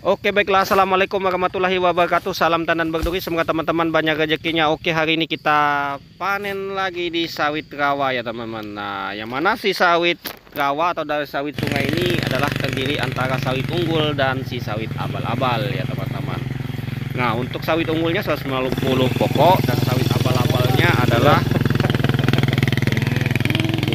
Oke, baiklah. Assalamualaikum warahmatullahi wabarakatuh. Salam tandan berduri. Semoga teman-teman banyak rezekinya. Oke, hari ini kita panen lagi di sawit rawa ya teman-teman. Nah, yang mana si sawit rawa atau dari sawit sungai ini adalah terdiri antara sawit unggul dan si sawit abal-abal ya teman-teman. Nah, untuk sawit unggulnya 150 pokok dan sawit abal-abalnya adalah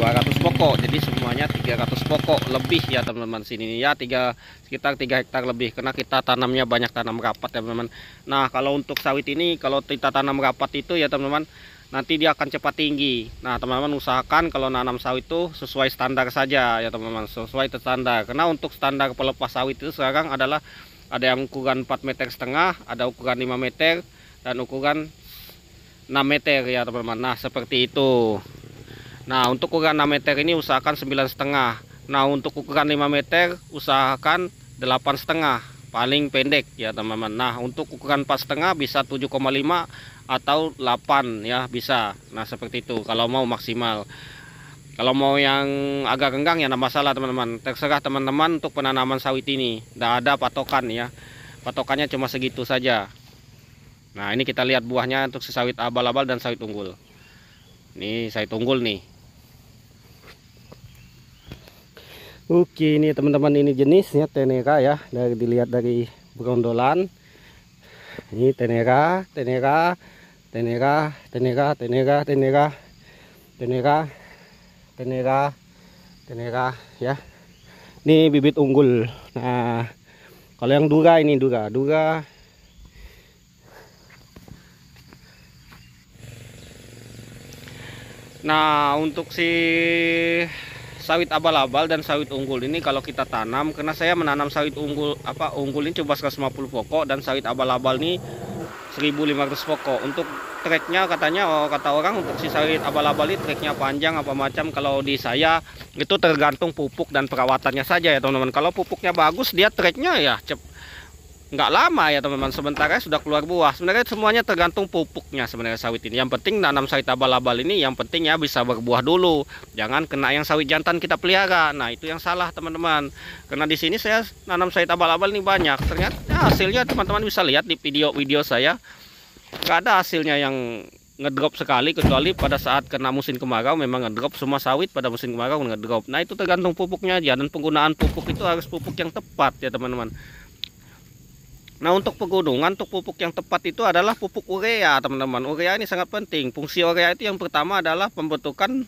200 pokok, jadi semuanya 300 pokok lebih ya teman-teman. Sini ya sekitar 3 hektar lebih, karena kita tanamnya banyak tanam rapat ya teman-teman. Nah, kalau untuk sawit ini kalau kita tanam rapat itu ya teman-teman, nanti dia akan cepat tinggi. Nah, teman-teman usahakan kalau nanam sawit itu sesuai standar saja ya teman-teman, sesuai standar. Karena untuk standar pelepas sawit itu sekarang adalah ada yang ukuran 4,5 meter, ada ukuran 5 meter dan ukuran 6 meter ya teman-teman. Nah, seperti itu. Nah, untuk ukuran 6 meter ini usahakan 9,5. Nah, untuk ukuran 5 meter usahakan 8,5, paling pendek ya teman-teman. Nah, untuk ukuran 4,5 bisa 7,5 atau 8 ya bisa. Nah, seperti itu kalau mau maksimal. Kalau mau yang agak renggang ya tidak masalah teman-teman. Terserah teman-teman untuk penanaman sawit ini. Tidak ada patokan ya. Patokannya cuma segitu saja. Nah, ini kita lihat buahnya untuk si sawit abal-abal dan sawit unggul. Ini sawit unggul nih. Oke, ini teman-teman, ini jenisnya Tenera ya, dari dilihat dari berondolan. Ini Tenera, Tenera, Tenera, Tenera, Tenera, Tenera, Tenera, Tenera, Tenera ya. Ini bibit unggul. Nah, kalau yang Dura ini Dura. Nah, untuk si sawit abal-abal dan sawit unggul ini kalau kita tanam, karena saya menanam sawit unggul unggul ini coba 150 pokok dan sawit abal-abal ini 1.500 pokok. Untuk treknya katanya kata orang untuk si sawit abal-abal ini treknya panjang apa macam. Kalau di saya itu tergantung pupuk dan perawatannya saja ya teman-teman. Kalau pupuknya bagus dia treknya ya nggak lama ya teman-teman, sebentarnya sudah keluar buah. Sebenarnya semuanya tergantung pupuknya sebenarnya sawit ini. Yang penting nanam sawit abal-abal ini yang penting ya bisa berbuah dulu, jangan kena yang sawit jantan kita pelihara. Nah, itu yang salah teman-teman, karena di sini saya nanam sawit abal-abal ini banyak, ternyata hasilnya teman-teman bisa lihat di video-video saya nggak ada hasilnya yang ngedrop sekali, kecuali pada saat kena musim kemarau memang ngedrop. Semua sawit pada musim kemarau ngedrop. Nah, itu tergantung pupuknya aja, dan penggunaan pupuk itu harus pupuk yang tepat ya teman-teman. Nah, untuk pegunungan, untuk pupuk yang tepat itu adalah pupuk urea teman-teman. Urea ini sangat penting. Fungsi urea itu yang pertama adalah pembentukan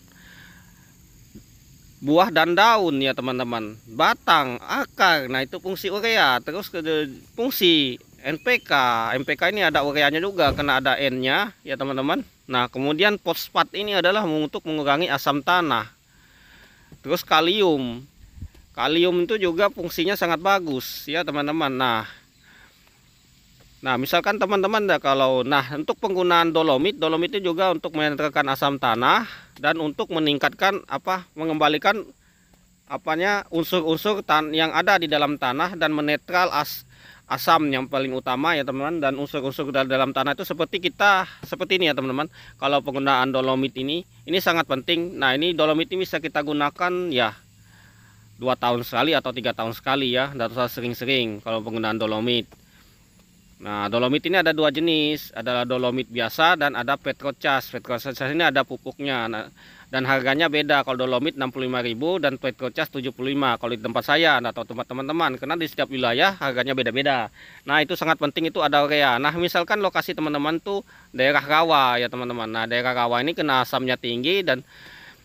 buah dan daun ya teman-teman, batang, akar. Nah, itu fungsi urea. Terus fungsi NPK. NPK ini ada ureanya juga karena ada N-nya ya teman-teman. Nah, kemudian fosfat ini adalah untuk mengurangi asam tanah. Terus kalium. Kalium itu juga fungsinya sangat bagus ya teman-teman. Nah, misalkan teman-teman untuk penggunaan dolomit itu juga untuk menetralkan asam tanah dan untuk meningkatkan mengembalikan unsur-unsur yang ada di dalam tanah dan menetral asam yang paling utama ya teman-teman. Dan unsur-unsur dalam tanah itu seperti ini ya teman-teman. Kalau penggunaan dolomit ini sangat penting. Nah, ini dolomit ini bisa kita gunakan ya 2 tahun sekali atau 3 tahun sekali ya, tidak usah sering-sering kalau penggunaan dolomit. Nah, dolomit ini ada 2 jenis, adalah dolomit biasa dan ada petrocas. Petrocas ini ada pupuknya. Nah, dan harganya beda. Kalau dolomit 65.000 dan petrocas 75 kalau di tempat saya atau tempat teman-teman, karena di setiap wilayah harganya beda-beda. Nah, itu sangat penting, itu ada urea. Nah, misalkan lokasi teman-teman tuh daerah rawa ya teman-teman. Nah, daerah rawa ini kena asamnya tinggi dan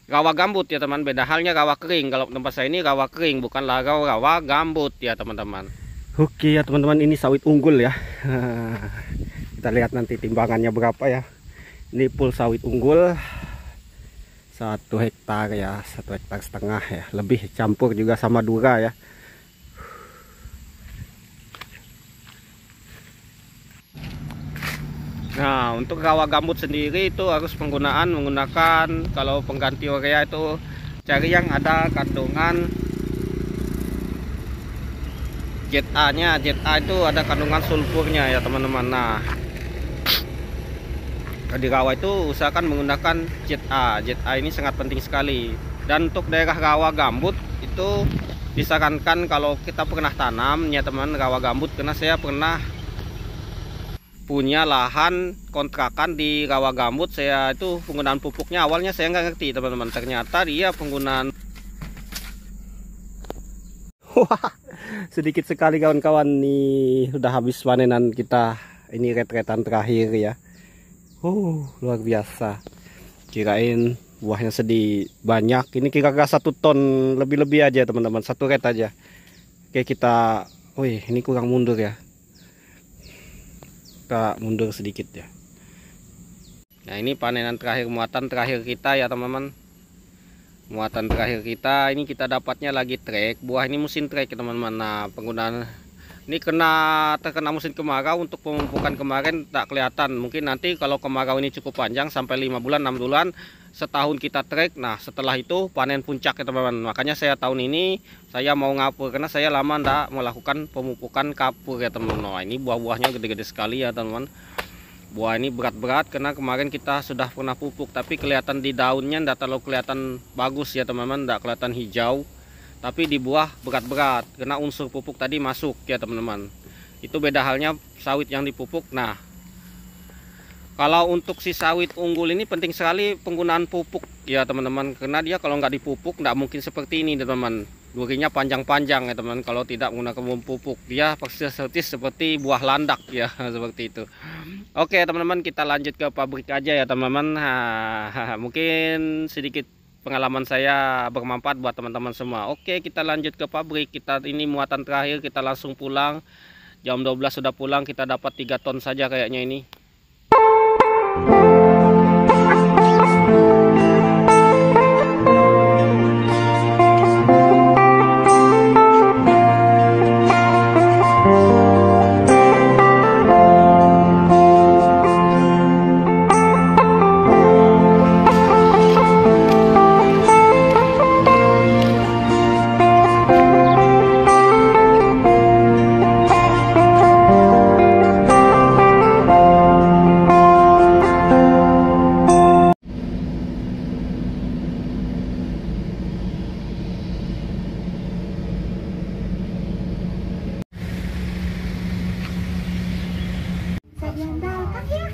rawa gambut ya teman. Beda halnya rawa kering. Kalau tempat saya ini rawa kering, bukan rawa gambut ya teman-teman. Oke ya teman-teman, ini sawit unggul ya. Kita lihat nanti timbangannya berapa ya. Ini full sawit unggul 1 hektar ya, 1,5 hektar ya, lebih, campur juga sama Dura ya. Nah, untuk rawa gambut sendiri itu harus menggunakan kalau pengganti urea itu cari yang ada kandungan ZA-nya. ZA itu ada kandungan sulfurnya ya teman-teman. Nah, di rawa itu usahakan menggunakan ZA. ZA ini sangat penting sekali. Dan untuk daerah rawa gambut itu disarankan kalau kita pernah tanam ya teman rawa gambut, karena saya pernah punya lahan kontrakan di rawa gambut. Saya itu penggunaan pupuknya awalnya saya nggak ngerti teman-teman, ternyata dia penggunaan wah sedikit sekali kawan-kawan nih, udah habis panenan kita ini, retretan terakhir ya. Luar biasa, kirain buahnya sedih banyak, ini kira-kira 1 ton lebih-lebih aja teman-teman, 1 ret aja. Oke kita, wih ini kurang mundur ya, kita mundur sedikit ya. Nah ini panenan terakhir, muatan terakhir kita ya teman-teman, muatan terakhir kita. Ini kita dapatnya lagi trek, buah ini musim trek ya teman-teman. Nah penggunaan ini terkena musim kemarau, untuk pemupukan kemarin tak kelihatan. Mungkin nanti kalau kemarau ini cukup panjang sampai 5 bulan 6 bulan, setahun kita trek. Nah setelah itu panen puncak ya teman-teman. Makanya saya tahun ini saya mau ngapur, karena saya lama ndak melakukan pemupukan kapur ya teman-teman. Nah, ini buah-buahnya gede-gede sekali ya teman-teman. Buah ini berat-berat karena kemarin kita sudah pernah pupuk, tapi kelihatan di daunnya ndak terlalu kelihatan bagus ya teman-teman, ndak kelihatan hijau. Tapi di buah berat-berat karena unsur pupuk tadi masuk ya teman-teman. Itu beda halnya sawit yang dipupuk. Nah kalau untuk si sawit unggul ini penting sekali penggunaan pupuk ya teman-teman, karena dia kalau nggak dipupuk nggak mungkin seperti ini teman-teman, durinya panjang-panjang ya teman. Kalau tidak menggunakan pupuk dia persis seperti buah landak ya seperti itu. Oke teman-teman, kita lanjut ke pabrik aja ya teman-teman. Mungkin sedikit pengalaman saya bermanfaat buat teman-teman semua. Oke kita lanjut ke pabrik. Kita ini muatan terakhir, kita langsung pulang. Jam 12 sudah pulang, kita dapat 3 ton saja kayaknya ini. Saya diantarkan ya.